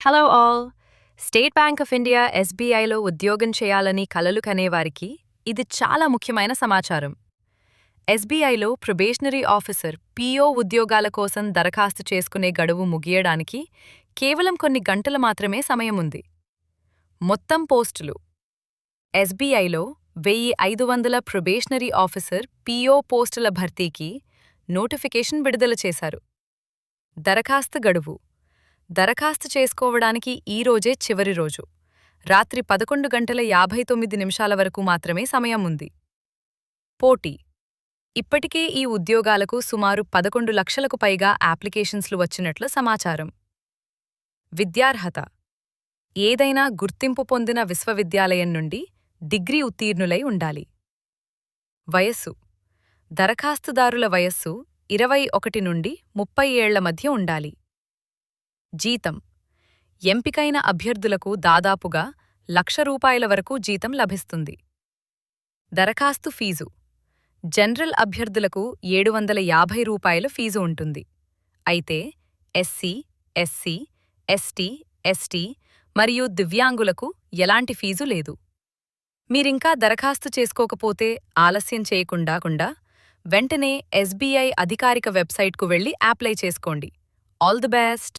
Hello all! State bank of India ఎస్బీఐలో ఉద్యోగం చేయాలని కలలు కనేవారికి ఇది చాలా ముఖ్యమైన సమాచారం. ఎస్బీఐలో ప్రొబేషనరీ ఆఫీసర్ పీఓ ఉద్యోగాల కోసం దరఖాస్తు చేసుకునే గడువు ముగియడానికి కేవలం కొన్ని గంటలు మాత్రమే సమయం ఉంది. మొత్తం పోస్టులు ఎస్బీఐలో 1,500 ప్రొబేషనరీ ఆఫీసర్ పీఓ పోస్టుల భర్తీకి నోటిఫికేషన్ విడుదల చేశారు. దరఖాస్తు గడువు దరఖాస్తు చేసుకోవడానికి ఈ రోజే చివరి రోజు. రాత్రి 11:59 వరకు మాత్రమే సమయం ఉంది. పోటీ ఇప్పటికే ఈ ఉద్యోగాలకు సుమారు 11 లక్షలకు పైగా అప్లికేషన్స్లు వచ్చినట్లు సమాచారం. విద్యార్హత ఏదైనా గుర్తింపు పొందిన విశ్వవిద్యాలయం నుండి డిగ్రీ ఉత్తీర్ణులై ఉండాలి. వయస్సు దరఖాస్తుదారుల వయస్సు 21 నుండి 30 ఏళ్ల మధ్య ఉండాలి. జీతం ఎంపికైన అభ్యర్థులకు దాదాపుగా ₹1,00,000 వరకు జీతం లభిస్తుంది. దరఖాస్తు ఫీజు జనరల్ అభ్యర్థులకు ₹750 ఫీజు ఉంటుంది. అయితే ఎస్సీ, ఎస్సీ, ఎస్టీ మరియు దివ్యాంగులకు ఎలాంటి ఫీజు లేదు. మీరింకా దరఖాస్తు చేసుకోకపోతే ఆలస్యం చేయకుండా వెంటనే ఎస్బీఐ అధికారిక వెబ్సైట్కు వెళ్లి అప్లై చేసుకోండి. All the best!